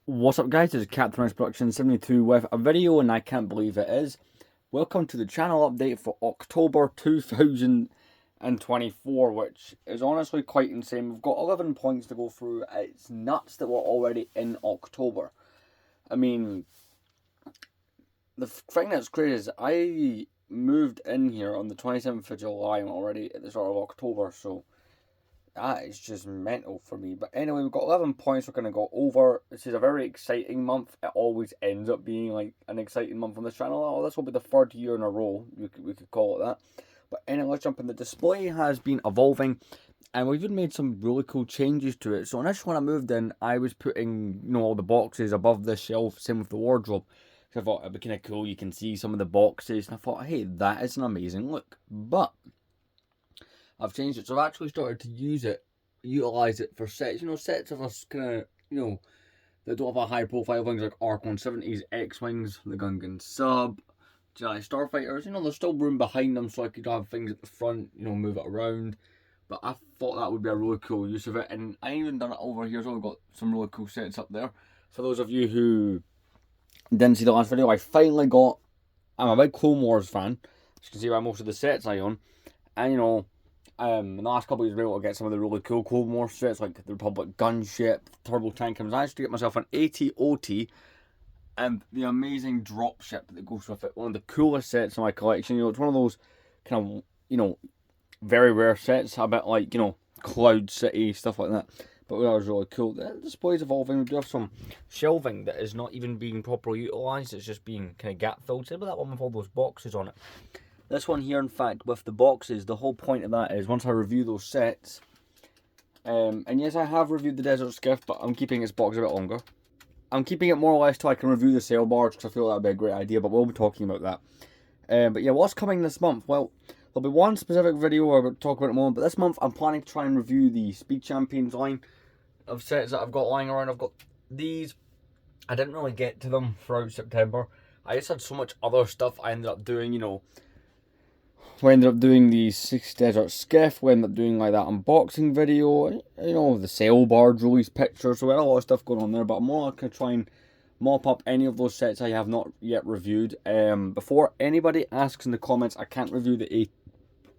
What's up guys, it's Captain Rice Production 72 with a video, and I can't believe it is. Welcome to the channel update for October 2024, which is honestly quite insane. We've got 11 points to go through. It's nuts that we're already in October. I mean, the thing that's crazy is I moved in here on the 27th of July and already at the start of October, so that is just mental for me. But anyway, we've got 11 points we're going to go over. This is a very exciting month. It always ends up being like an exciting month on this channel. Oh, this will be the third year in a row, we could call it that. But anyway, let's jump in. The display has been evolving, and we've even made some really cool changes to it. So initially when I moved in, I was putting, all the boxes above the shelf, same with the wardrobe. So I thought it'd be kind of cool, you can see some of the boxes, and I thought, hey, that is an amazing look. But I've changed it, so I've actually started to utilize it for sets. Sets of us kind of, that don't have a high profile, things like Arc 170s, X-Wings, the Gungan Sub, Jedi Starfighters. There's still room behind them, so I could have things at the front, move it around. But I thought that would be a really cool use of it, and I even done it over here, so we've got some really cool sets up there. For those of you who didn't see the last video, I'm a big Clone Wars fan, as you can see by most of the sets I own, and in the last couple of years, we were able to get some of the really cool Clone Wars sets, like the Republic gunship, Turbo Tank. I managed to get myself an AT-OT and the amazing dropship that goes with it. One of the coolest sets in my collection. It's one of those kind of, very rare sets, a bit like, Cloud City, stuff like that. But that was really cool. The display's evolving. We do have some shelving that is not even being properly utilised. It's just being kind of gap filled. Same with that one with all those boxes on it. This one here, in fact, with the boxes, the whole point of that is once I review those sets, and yes, I have reviewed the Desert Skiff, but I'm keeping its box a bit longer. I'm keeping it more or less till I can review the Sail Barge, because I feel that would be a great idea, but we'll be talking about that. But yeah, what's coming this month? Well, there'll be one specific video where we'll talk about it in a moment, but this month I'm planning to try and review the Speed Champions line of sets that I've got lying around. I've got these. I didn't really get to them throughout September. I just had so much other stuff I ended up doing, We ended up doing the 6 Desert Skiff, we ended up doing like that unboxing video, the Sail Barge release picture, so we had a lot of stuff going on there, but I'm more going to try and mop up any of those sets I have not yet reviewed. Before anybody asks in the comments, I can't review the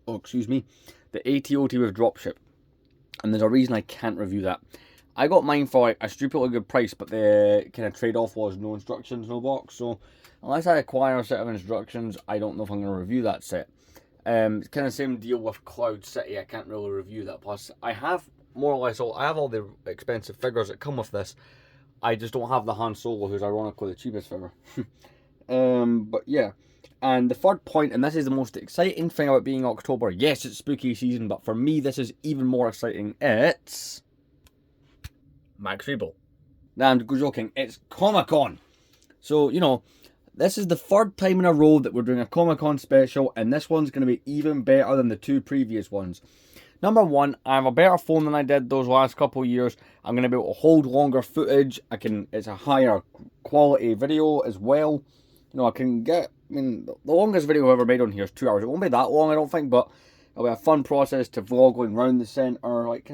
AT-OT with dropship, and there's a reason I can't review that. I got mine for like a stupidly good price, but the kind of trade-off was no instructions, no box, so unless I acquire a set of instructions, I don't know if I'm going to review that set. It's kind of the same deal with Cloud City. I can't really review that. Plus, I have more or less I have all the expensive figures that come with this. I just don't have the Han Solo, who's ironically the cheapest figure. But yeah. And the third point, and this is the most exciting thing about being October. Yes, it's spooky season, but for me, this is even more exciting. It's Max Rebo. Nah, I'm joking. It's Comic-Con. So, this is the third time in a row that we're doing a Comic-Con special, and this one's going to be even better than the two previous ones. Number one, I have a better phone than I did those last couple of years. I'm going to be able to hold longer footage. It's a higher quality video as well. I can get, the longest video I've ever made on here is 2 hours. It won't be that long, I don't think, but it'll be a fun process to vlog going around the centre, like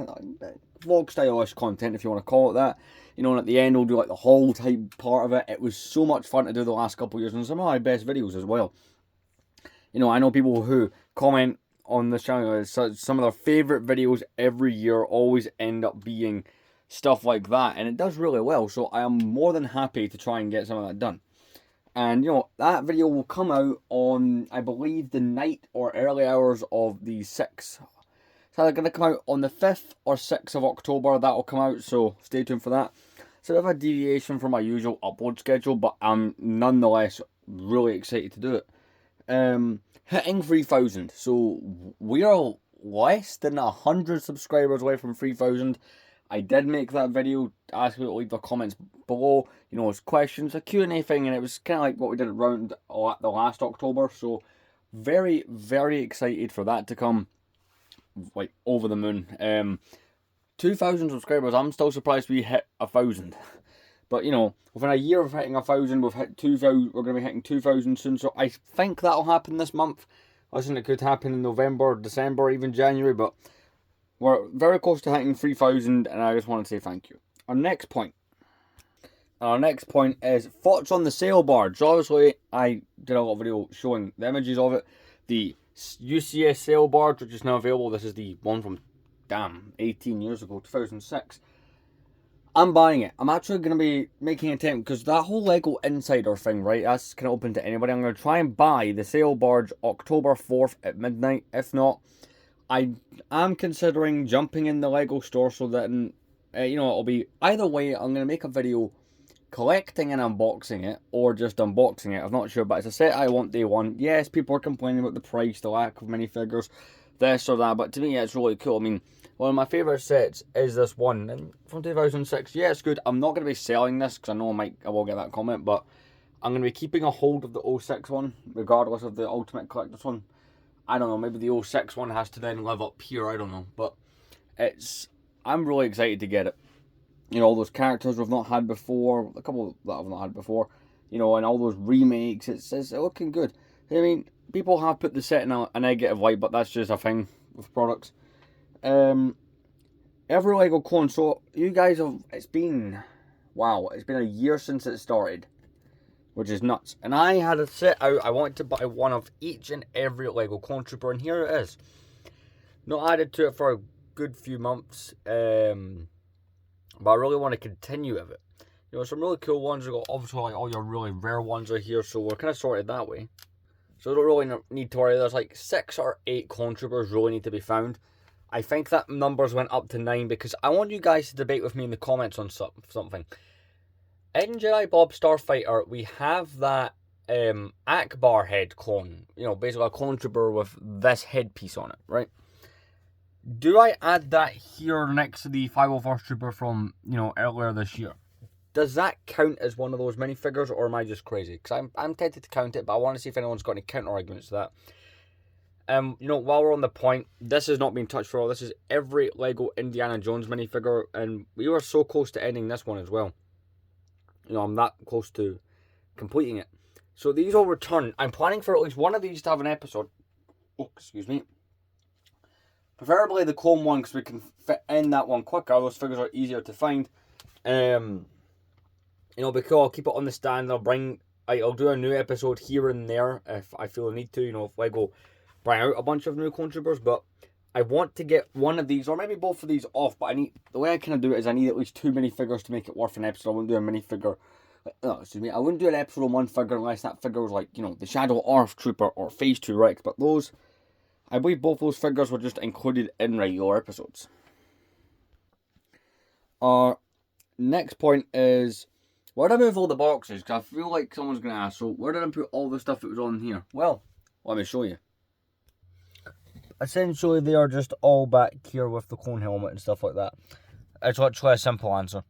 vlog stylish content if you want to call it that. And at the end we'll do like the haul type part of it. It was so much fun to do the last couple of years, and some of my best videos as well. I know people who comment on this channel, some of their favourite videos every year always end up being stuff like that, and it does really well, so I am more than happy to try and get some of that done. And that video will come out on, I believe, the night or early hours of the 6th. It's either going to come out on the 5th or 6th of October. That'll come out, so stay tuned for that. It's a bit of a deviation from my usual upload schedule, but I'm nonetheless really excited to do it. Hitting 3,000. So we are less than 100 subscribers away from 3,000. I did make that video, ask you to leave the comments below, as questions, a Q&A thing, and it was kind of like what we did around the last October. So very, very excited for that to come. Like over the moon. 2,000 subscribers. I'm still surprised we hit 1,000. But within a year of hitting 1,000, we've hit 2,000. We're going to be hitting 2,000 soon. So I think that'll happen this month. Listen, it could happen in November, December, even January. But we're very close to hitting 3,000, and I just want to say thank you. Our next point. Our next point is thoughts on the sail barge. So obviously, I did a little video showing the images of it. The UCS Sail Barge, which is now available. This is the one from, 18 years ago, 2006. I'm buying it. I'm actually going to be making an attempt, because that whole Lego Insider thing, right, that's kind of open to anybody. I'm going to try and buy the Sail Barge October 4th at midnight. If not, I am considering jumping in the Lego store so that, it'll be, either way, I'm going to make a video collecting and unboxing it, or just unboxing it. I'm not sure, but it's a set I want day one. Yes, people are complaining about the price, the lack of minifigures, this or that, but to me it's really cool. I mean, one of my favourite sets is this one from 2006. Yeah, it's good. I'm not going to be selling this, because I know I will get that comment, but I'm going to be keeping a hold of the 06 one, regardless of the Ultimate Collector's one. I don't know, maybe the 06 one has to then live up here, I don't know, but I'm really excited to get it. All those characters we've not had before, a couple that I've not had before, and all those remakes, it's looking good. I mean, people have put the set in a negative light, but that's just a thing with products. Every Lego clone, so you guys have, it's been a year since it started, which is nuts. And I had a set out, I wanted to buy one of each and every Lego clone trooper, and here it is. Not added to it for a good few months, but I really want to continue with it. Some really cool ones. We've got obviously like all your really rare ones are here, so we're kind of sorted that way. So I don't really need to worry. There's like 6 or 8 clone troopers really need to be found. I think that numbers went up to 9, because I want you guys to debate with me in the comments on something. In Jedi Bob Starfighter, we have that Akbar head clone. Basically a clone trooper with this headpiece on it, right? Do I add that here next to the 501st Trooper from, earlier this year? Does that count as one of those minifigures, or am I just crazy? Because I'm tempted to count it, but I want to see if anyone's got any counter arguments to that. While we're on the point, this has not been touched for all. This is every Lego Indiana Jones minifigure, and we were so close to ending this one as well. I'm that close to completing it. So these will return. I'm planning for at least one of these to have an episode. Oh, excuse me. Preferably the clone one, because we can fit in that one quicker. Those figures are easier to find. Because I'll keep it on the stand. I'll do a new episode here and there if I feel the need to. If Lego bring out a bunch of new clone troopers. But I want to get one of these, or maybe both of these off. But the way I kind of do it is I need at least 2 minifigures to make it worth an episode. I wouldn't do a minifigure. I wouldn't do an episode on one figure unless that figure was like, the Shadow Earth Trooper or Phase 2 Rex. But I believe both those figures were just included in regular episodes. Our next point is, where did I move all the boxes? Because I feel like someone's going to ask, so where did I put all the stuff that was on here? Well, let me show you. Essentially, they are just all back here with the clone helmet and stuff like that. It's literally a simple answer.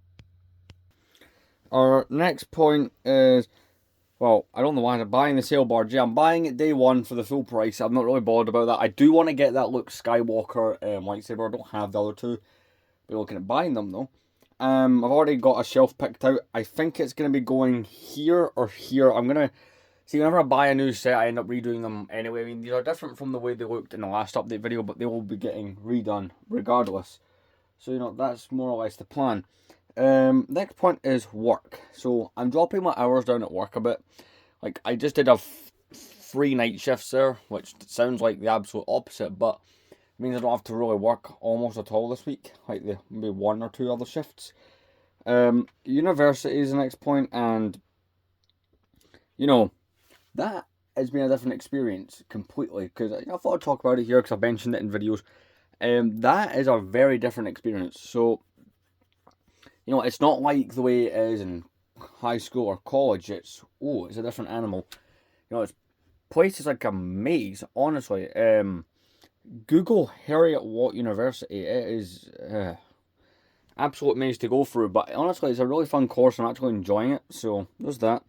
Our next point is, well, I don't know why I'm buying the Sail Barge. Yeah, I'm buying it day one for the full price. I'm not really bothered about that. I do want to get that Luke Skywalker lightsaber. I don't have the other two. Be looking at buying them though. I've already got a shelf picked out. I think it's going to be going here or here. I'm going to see, whenever I buy a new set, I end up redoing them anyway. I mean, these are different from the way they looked in the last update video, but they will be getting redone regardless. So, that's more or less the plan. Next point is work. So I'm dropping my hours down at work a bit. Like, I just did a 3 night shifts there, which sounds like the absolute opposite, but it means I don't have to really work almost at all this week. Like maybe 1 or 2 other shifts. University is the next point, and that has been a different experience completely, because I thought I'd talk about it here because I've mentioned it in videos. That is a very different experience. So it's not like the way it is in high school or college. It's a different animal. It's places like a maze, honestly. Google Harriet Watt University. It is absolute maze to go through. But honestly, it's a really fun course. I'm actually enjoying it. So there's that.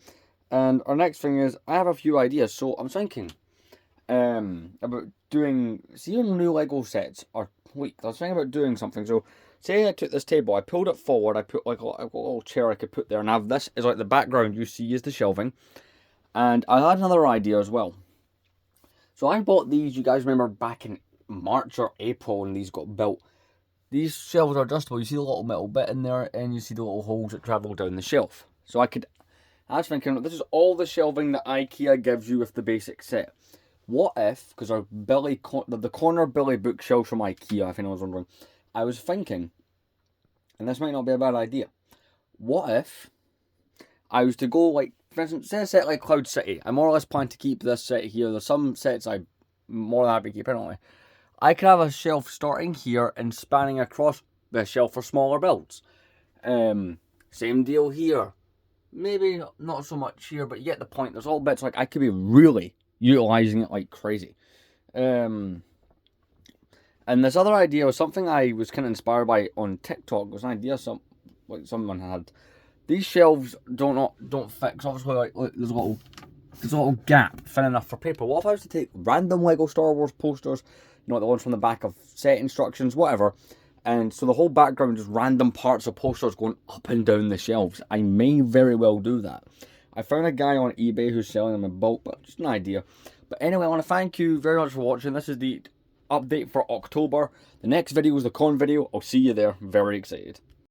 And our next thing is, I have a few ideas. So I'm thinking about doing, see, on new Lego sets or tweaks. I was thinking about doing something. So say I took this table, I pulled it forward, I put like a little chair I could put there, and have this is like the background you see is the shelving. And I had another idea as well. So I bought these, you guys remember back in March or April when these got built. These shelves are adjustable. You see the little metal bit in there, and you see the little holes that travel down the shelf. So I was thinking, this is all the shelving that IKEA gives you with the basic set. What if, because the corner Billy bookshelf from IKEA, if anyone's wondering, I was thinking, and this might not be a bad idea, what if I was to go, like, for instance, say a set like Cloud City. I more or less plan to keep this set here. There's some sets I'm more than happy to keep anyway. I could have a shelf starting here and spanning across the shelf for smaller builds. Same deal here. Maybe not so much here, but you get the point. There's all bits like I could be really utilizing it like crazy. And this other idea was something I was kind of inspired by on TikTok. It was an idea someone had. These shelves don't fit, because obviously like look, there's a little gap thin enough for paper. What if I was to take random Lego Star Wars posters, you know, the ones from the back of set instructions, whatever, and so the whole background is random parts of posters going up and down the shelves. I may very well do that. I found a guy on eBay who's selling them in bulk, but just an idea. But anyway, I want to thank you very much for watching. This is the update for October. The next video is the con video. I'll see you there. Very excited.